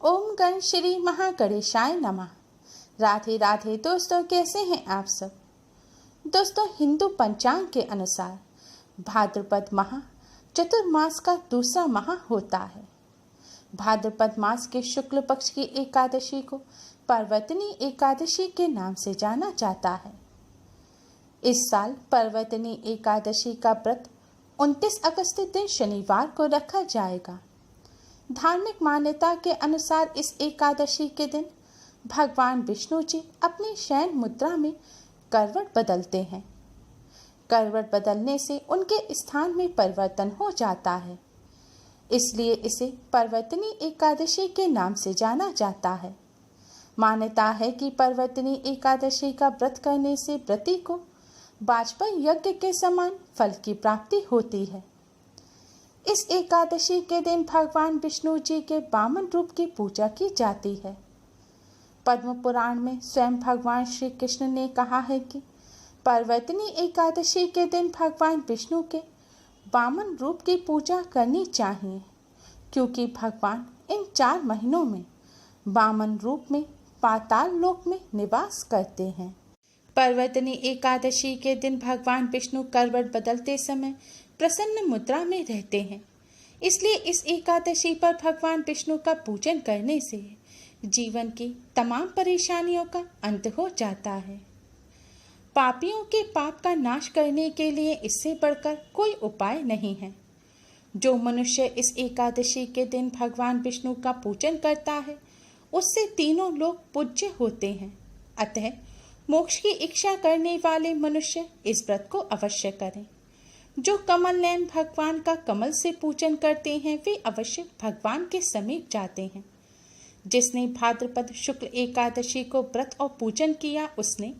ओम गण श्री महागणेशाय नमः। राधे राधे दोस्तों, कैसे हैं आप सब। दोस्तों, हिंदू पंचांग के अनुसार भाद्रपद माह चतुर्मास का दूसरा माह होता है। भाद्रपद मास के शुक्ल पक्ष की एकादशी को पर्वतनी एकादशी के नाम से जाना जाता है। इस साल पर्वतनी एकादशी का व्रत 29 अगस्त दिन शनिवार को रखा जाएगा। धार्मिक मान्यता के अनुसार इस एकादशी के दिन भगवान विष्णु जी अपनी शयन मुद्रा में करवट बदलते हैं। करवट बदलने से उनके स्थान में परिवर्तन हो जाता है, इसलिए इसे पर्वतनी एकादशी के नाम से जाना जाता है। मान्यता है कि पर्वतनी एकादशी का व्रत करने से व्रती को वाजपेयी यज्ञ के समान फल की प्राप्ति होती है। इस एकादशी के दिन भगवान विष्णु जी के वामन रूप की पूजा की जाती है। पद्म पुराण में स्वयं भगवान श्री कृष्ण ने कहा है कि पर्वतनी एकादशी के दिन भगवान विष्णु के वामन रूप की पूजा करनी चाहिए, क्योंकि भगवान इन 4 महीनों में वामन रूप में पाताल लोक में निवास करते हैं। पर्वतनी एकादशी के दिन भगवान विष्णु करवट बदलते समय प्रसन्न मुद्रा में रहते हैं, इसलिए इस एकादशी पर भगवान विष्णु का पूजन करने से जीवन की तमाम परेशानियों का अंत हो जाता है। पापियों के पाप का नाश करने के लिए इससे बढ़कर कोई उपाय नहीं है। जो मनुष्य इस एकादशी के दिन भगवान विष्णु का पूजन करता है, उससे तीनों लोग पूज्य होते हैं। अतः मोक्ष की इच्छा करने वाले मनुष्य इस व्रत को अवश्य करें। जो कमल नयन भगवान का कमल से पूजन करते हैं, वे अवश्य भगवान के समीप जाते हैं। जिसने भाद्रपद शुक्ल एकादशी को व्रत और पूजन किया, उसने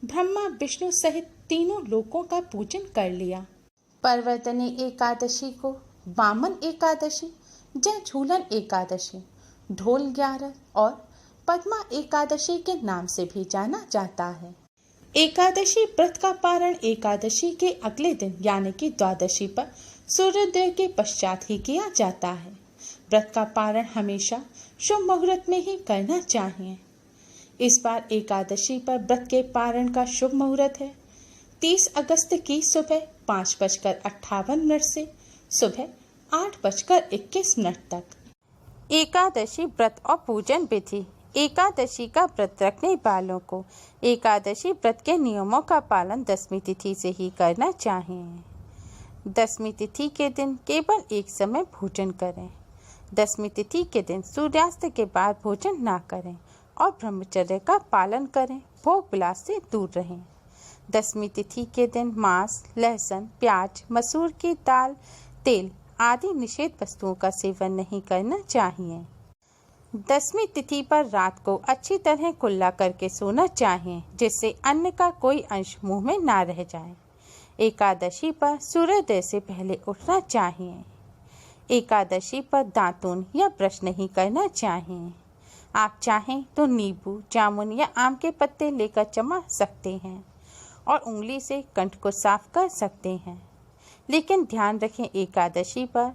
ब्रह्मा विष्णु सहित तीनों लोकों का पूजन कर लिया। पर्वतनी एकादशी को वामन एकादशी, जय झूलन एकादशी, ढोल 11 और पद्मा एकादशी के नाम से भी जाना जाता है। एकादशी व्रत का पारण एकादशी के अगले दिन यानी कि द्वादशी पर सूर्योदय के पश्चात ही किया जाता है। व्रत का पारण हमेशा शुभ मुहूर्त में ही करना चाहिए। इस बार एकादशी पर व्रत के पारण का शुभ मुहूर्त है 30 अगस्त की सुबह 5:58 से सुबह 8:21 तक। एकादशी व्रत और पूजन विधि। एकादशी का व्रत रखने वालों को एकादशी व्रत के नियमों का पालन 10वीं तिथि से ही करना चाहिए। 10वीं तिथि के दिन केवल एक समय भोजन करें। 10वीं तिथि के दिन सूर्यास्त के बाद भोजन ना करें और ब्रह्मचर्य का पालन करें। भोग विलास से दूर रहें। 10वीं तिथि के दिन मांस, लहसुन, प्याज, मसूर की दाल, तेल आदि निषेध वस्तुओं का सेवन नहीं करना चाहिए। 10वीं तिथि पर रात को अच्छी तरह कुल्ला करके सोना चाहिए, जिससे अन्न का कोई अंश मुंह में ना रह जाए। एकादशी पर सूर्योदय से पहले उठना चाहिए। एकादशी पर दातून या ब्रश नहीं करना चाहिए। आप चाहें तो नींबू, जामुन या आम के पत्ते लेकर चबा सकते हैं और उंगली से कंठ को साफ कर सकते हैं, लेकिन ध्यान रखें एकादशी पर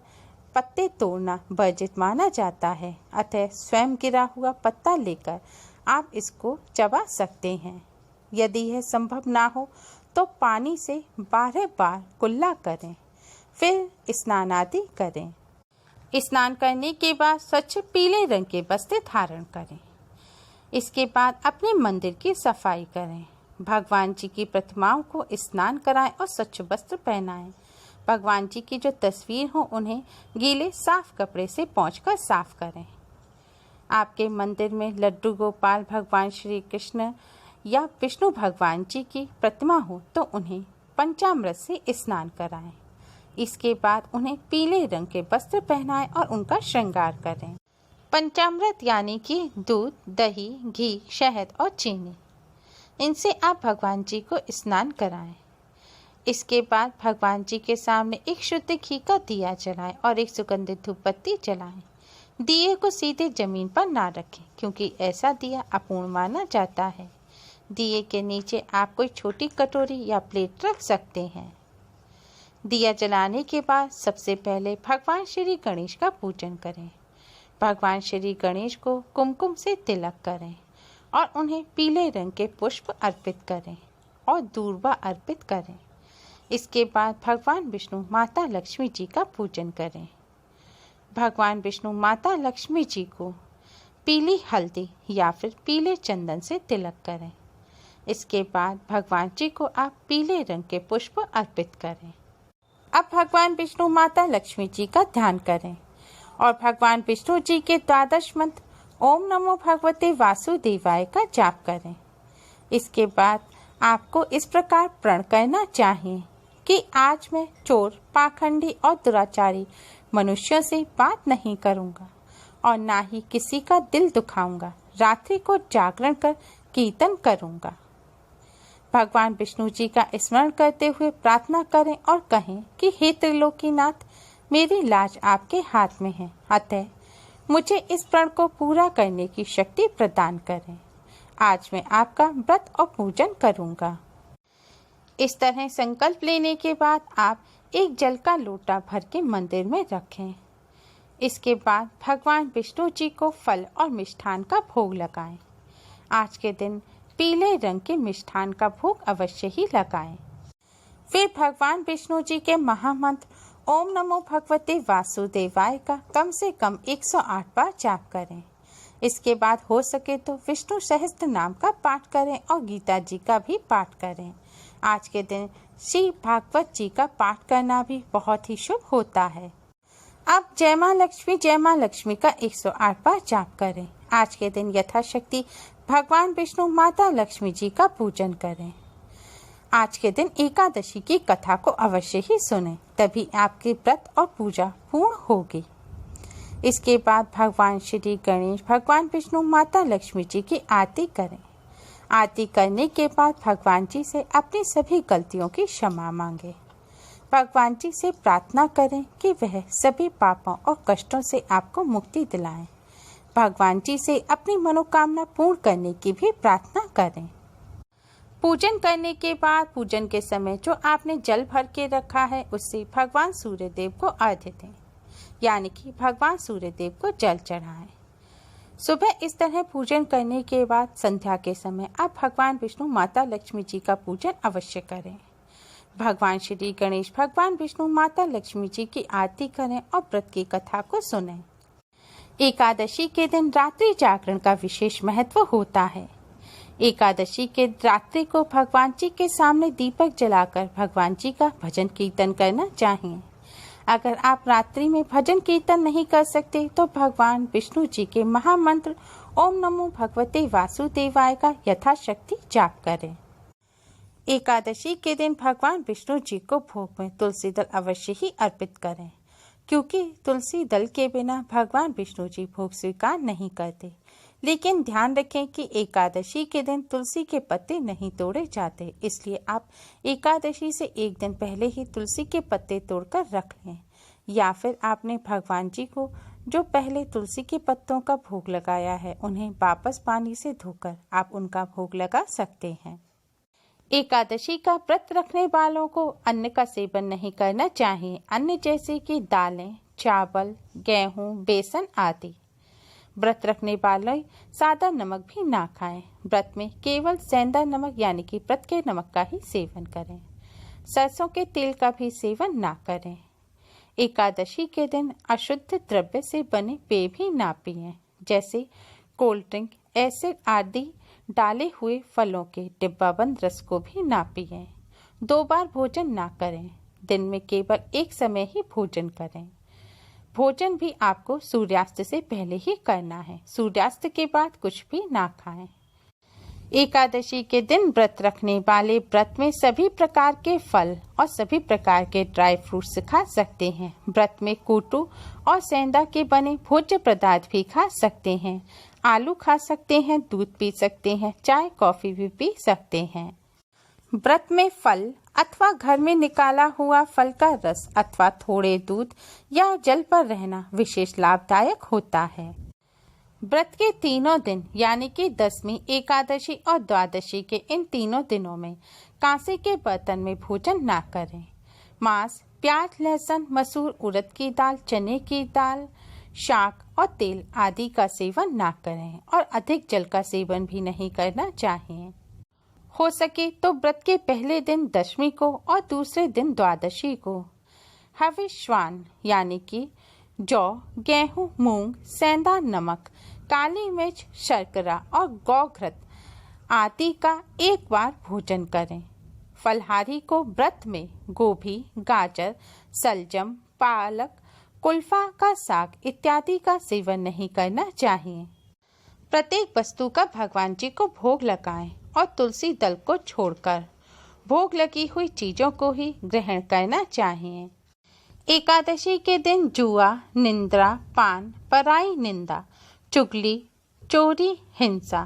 पत्ते तोड़ना वर्जित माना जाता है। अतः स्वयं गिरा हुआ पत्ता लेकर आप इसको चबा सकते हैं। यदि यह संभव ना हो तो पानी से 12 बार कुल्ला करें, फिर स्नान आदि करें। स्नान करने के बाद स्वच्छ पीले रंग के वस्त्र धारण करें। इसके बाद अपने मंदिर की सफाई करें। भगवान जी की प्रतिमाओं को स्नान कराएं और स्वच्छ वस्त्र पहनाएं। भगवान जी की जो तस्वीर हो, उन्हें गीले साफ कपड़े से पोंछकर साफ करें। आपके मंदिर में लड्डू गोपाल, भगवान श्री कृष्ण या विष्णु भगवान जी की प्रतिमा हो तो उन्हें पंचामृत से स्नान कराएं। इसके बाद उन्हें पीले रंग के वस्त्र पहनाएं और उनका श्रृंगार करें। पंचामृत यानी कि दूध, दही, घी, शहद और चीनी, इनसे आप भगवान जी को स्नान कराएं। इसके बाद भगवान जी के सामने एक शुद्ध घी का दिया जलाएं और एक सुगंधित धूप बत्ती जलाएं। दिए को सीधे जमीन पर ना रखें, क्योंकि ऐसा दिया अपूर्ण माना जाता है। दिए के नीचे आप कोई छोटी कटोरी या प्लेट रख सकते हैं। दिया जलाने के बाद सबसे पहले भगवान श्री गणेश का पूजन करें। भगवान श्री गणेश को कुमकुम से तिलक करें और उन्हें पीले रंग के पुष्प अर्पित करें और दूर्वा अर्पित करें। इसके बाद भगवान विष्णु माता लक्ष्मी जी का पूजन करें। भगवान विष्णु माता लक्ष्मी जी को पीली हल्दी या फिर पीले चंदन से तिलक करें। इसके बाद भगवान जी को आप पीले रंग के पुष्प अर्पित करें। अब भगवान विष्णु माता लक्ष्मी जी का ध्यान करें और भगवान विष्णु जी के द्वादश मंत्र ओम नमो भगवते वासुदेवाय का जाप करें। इसके बाद आपको इस प्रकार प्रण करना चाहिए कि आज मैं चोर, पाखंडी और दुराचारी मनुष्यों से बात नहीं करूंगा और ना ही किसी का दिल दुखाऊंगा। रात्रि को जागरण कर कीर्तन करूंगा। भगवान विष्णु जी का स्मरण करते हुए प्रार्थना करें और कहें कि हे त्रिलोकीनाथ, मेरी लाज आपके हाथ में है, अतः मुझे इस प्रण को पूरा करने की शक्ति प्रदान करें। आज मैं आपका व्रत और पूजन करूंगा। इस तरह संकल्प लेने के बाद आप एक जल का लोटा भर के मंदिर में रखें। इसके बाद भगवान विष्णु जी को फल और मिष्ठान का भोग लगाएं। आज के दिन पीले रंग के मिष्ठान का भोग अवश्य ही लगाएं। फिर भगवान विष्णु जी के महामंत्र ओम नमो भगवते वासुदेवाय का कम से कम 108 बार जाप करें। इसके बाद हो सके तो विष्णु सहस्त्र नाम का पाठ करें और गीता जी का भी पाठ करें। आज के दिन श्री भागवत जी का पाठ करना भी बहुत ही शुभ होता है। अब जय मां लक्ष्मी का 108 बार जाप करें। आज के दिन यथाशक्ति भगवान विष्णु माता लक्ष्मी जी का पूजन करें। आज के दिन एकादशी की कथा को अवश्य ही सुनें, तभी आपकी व्रत और पूजा पूर्ण होगी। इसके बाद भगवान श्री गणेश, भगवान विष्णु, माता लक्ष्मी जी की आरती करें। आरती करने के बाद भगवान जी से अपनी सभी गलतियों की क्षमा मांगे। भगवान जी से प्रार्थना करें कि वह सभी पापों और कष्टों से आपको मुक्ति दिलाएं। भगवान जी से अपनी मनोकामना पूर्ण करने की भी प्रार्थना करें। पूजन करने के बाद पूजन के समय जो आपने जल भर के रखा है उससे भगवान सूर्यदेव को अर्घ्य दें, यानी कि भगवान सूर्यदेव को जल चढ़ाएं। सुबह इस तरह पूजन करने के बाद संध्या के समय आप भगवान विष्णु, माता लक्ष्मी जी का पूजन अवश्य करें। भगवान श्री गणेश, भगवान विष्णु, माता लक्ष्मी जी की आरती करें और व्रत की कथा को सुनें। एकादशी के दिन रात्रि जागरण का विशेष महत्व होता है। एकादशी के रात्रि को भगवान जी के सामने दीपक जलाकर भगवान जी का भजन कीर्तन करना चाहिए। अगर आप रात्रि में भजन कीर्तन नहीं कर सकते तो भगवान विष्णु जी के महामंत्र ओम नमो भगवते वासुदेवाय का यथाशक्ति जाप करें। एकादशी के दिन भगवान विष्णु जी को भोग में तुलसी दल अवश्य ही अर्पित करें, क्योंकि तुलसी दल के बिना भगवान विष्णु जी भोग स्वीकार नहीं करते। लेकिन ध्यान रखें कि एकादशी के दिन तुलसी के पत्ते नहीं तोड़े जाते, इसलिए आप एकादशी से एक दिन पहले ही तुलसी के पत्ते तोड़कर रख लें, या फिर आपने भगवान जी को जो पहले तुलसी के पत्तों का भोग लगाया है उन्हें वापस पानी से धोकर आप उनका भोग लगा सकते हैं। एकादशी का व्रत रखने वालों को अन्न का सेवन नहीं करना चाहिए, अन्न जैसे कि दालें, चावल, गेहूं, बेसन आदि। व्रत रखने वाले सादा नमक भी ना खाएं। व्रत में केवल सेंधा नमक यानी कि व्रत के नमक का ही सेवन करें। सरसों के तेल का भी सेवन ना करें। एकादशी के दिन अशुद्ध द्रव्य से बने पेय भी ना पिएं, जैसे कोल्ड ड्रिंक, एसिड आदि डाले हुए फलों के डिब्बाबंद रस को भी ना पिएं। 2 बार भोजन ना करें। दिन में केवल एक समय ही भोजन करें। भोजन भी आपको सूर्यास्त से पहले ही करना है। सूर्यास्त के बाद कुछ भी ना खाएं। एकादशी के दिन व्रत रखने वाले व्रत में सभी प्रकार के फल और सभी प्रकार के ड्राई फ्रूट्स खा सकते हैं। व्रत में कूटू और सेंधा के बने भोज्य पदार्थ भी खा सकते हैं। आलू खा सकते हैं, दूध पी सकते हैं, चाय कॉफी भी पी सकते हैं। व्रत में फल अथवा घर में निकाला हुआ फल का रस अथवा थोड़े दूध या जल पर रहना विशेष लाभदायक होता है। व्रत के तीनों दिन यानी कि दसवीं, एकादशी और द्वादशी के इन तीनों दिनों में कांसे के बर्तन में भोजन ना करें। मांस, प्याज, लहसुन, मसूर, उड़द की दाल, चने की दाल, शाक और तेल आदि का सेवन ना करें और अधिक जल का सेवन भी नहीं करना चाहिए। हो सके तो व्रत के पहले दिन दशमी को और दूसरे दिन द्वादशी को हविष्वान यानी कि जौ, गेहूं, मूंग, सेंधा नमक, काली मिर्च, शर्करा और गौघृत आदि का एक बार भोजन करें। फलहारी को व्रत में गोभी, गाजर, सलजम, पालक, कुल्फा का साग इत्यादि का सेवन नहीं करना चाहिए। प्रत्येक वस्तु का भगवान जी को भोग लगाएं और तुलसी दल को छोड़कर भोग लगी हुई चीजों को ही ग्रहण करना चाहिए। एकादशी के दिन जुआ, निंद्रा, पान, पराई निंदा, चुगली, चोरी, हिंसा,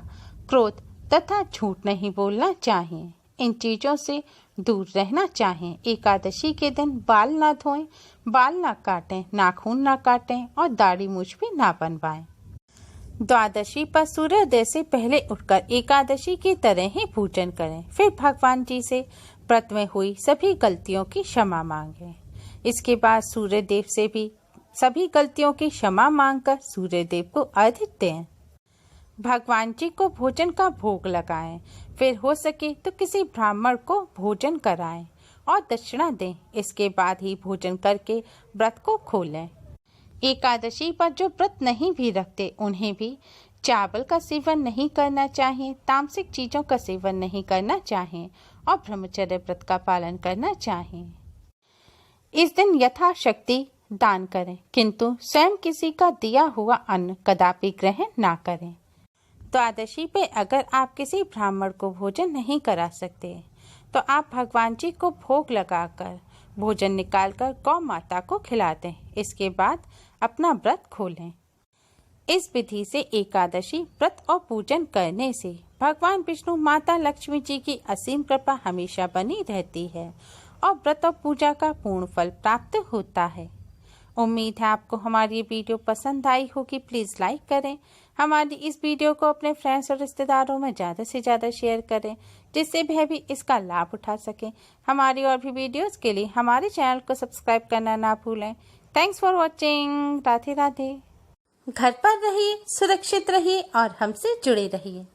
क्रोध तथा झूठ नहीं बोलना चाहिए। इन चीजों से दूर रहना चाहिए। एकादशी के दिन बाल ना धोएं, बाल ना काटें, नाखून ना काटें और दाढ़ी मूछ भी ना बनवाएं। द्वादशी पर सूर्योदय से पहले उठकर एकादशी की तरह ही पूजन करें। फिर भगवान जी से व्रत में हुई सभी गलतियों की क्षमा मांगें। इसके बाद सूर्य देव से भी सभी गलतियों की क्षमा मांगकर सूर्य देव को अर्घ्य दें। भगवान जी को भोजन का भोग लगाएं। फिर हो सके तो किसी ब्राह्मण को भोजन कराएं और दक्षिणा दें। इसके बाद ही भोजन करके व्रत को खोलें। एकादशी पर जो व्रत नहीं भी रखते उन्हें भी चावल का सेवन नहीं करना चाहिए, तामसिक चीजों का सेवन नहीं करना चाहिए और ब्रह्मचर्य व्रत का पालन करना चाहिए। इस दिन यथाशक्ति दान करें, किंतु स्वयं किसी का दिया हुआ अन्न कदापि ग्रहण ना करें। द्वादशी पे अगर आप किसी ब्राह्मण को भोजन नहीं करा सकते तो आप भगवान जी को भोग लगाकर भोजन निकालकर गौ माता को खिला दें। इसके बाद अपना व्रत खोलें। इस विधि से एकादशी व्रत और पूजन करने से भगवान विष्णु, माता लक्ष्मी जी की असीम कृपा हमेशा बनी रहती है और व्रत और पूजा का पूर्ण फल प्राप्त होता है। उम्मीद है आपको हमारी ये वीडियो पसंद आई होगी। प्लीज़ लाइक करें। हमारी इस वीडियो को अपने फ्रेंड्स और रिश्तेदारों में ज़्यादा से ज़्यादा शेयर करें, जिससे वह भी इसका लाभ उठा सकें। हमारी और भी वीडियोस के लिए हमारे चैनल को सब्सक्राइब करना ना भूलें। Thanks for watching. Radhe Radhe. घर पर रहिए, सुरक्षित रहिए और हमसे जुड़े रहिए।